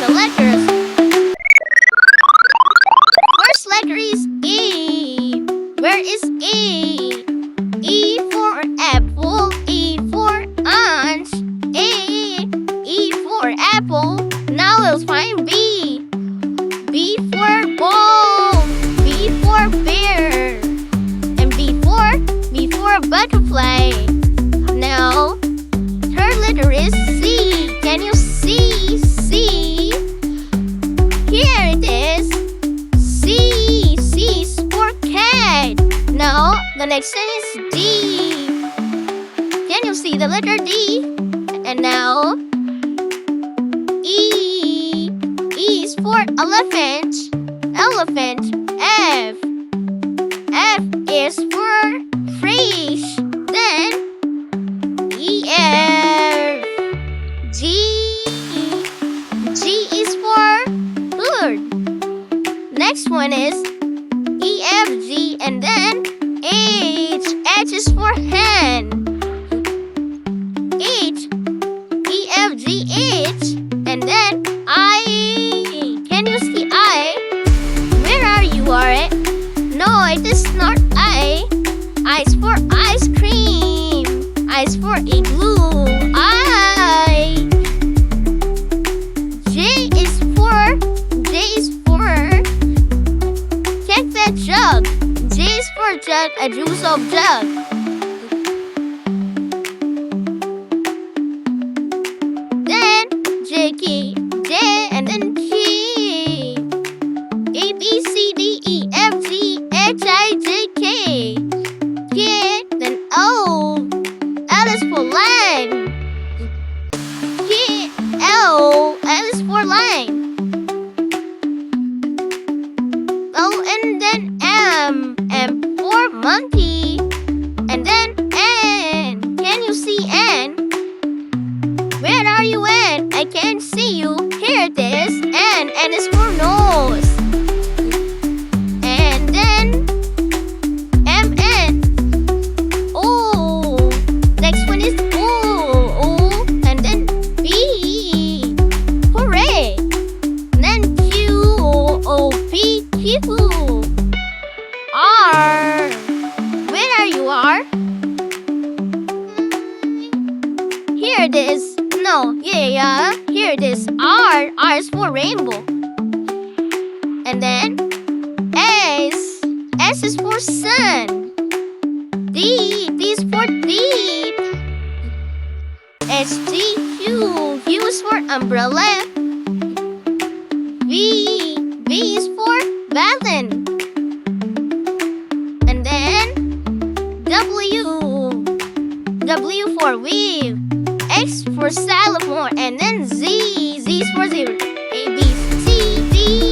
the letters. First letter is E. Where is E? E for apple, E for ant, E for apple. Now let's find B. B for ball, B for bear, and B for butterfly. Now, third letter is C. Can you see? C. Here it is. C. C is for cat. Now, the next one is D. Can you see the letter D? And now, E. E is for elephant. Elephant. F. F is for fish. Then E-F. G. G is for bird. Next one is E-F-G and then H. H is for hen. H. E-F-G-H and then I. Can you see I? Where are you, Art? No, it is not I. I is for ice cream. I is for igloo. I. J is for check that jug. J is for jug, a juice of jug. Then J and then K. A B C D E F G H I J K. K then O. L is for line. K L. L is for line. O and then M. M for monkey. And then N. Can you see N? Where are you, N? I can't see you. Here it is. N. N is for nose. And then M N. O. Next one is O. O. And then B. Hooray. And then Q. O. P. Q. R. Where are you, R? Here it is. No, yeah. Here it is. R. R is for rainbow. And then S. S is for sun. D. D is for deep. S. T. Q. Q is for umbrella. V. V is for balloon. And then W. W for weave. X for xylophone. And then Z. Z is for zebra. A, B, C, D.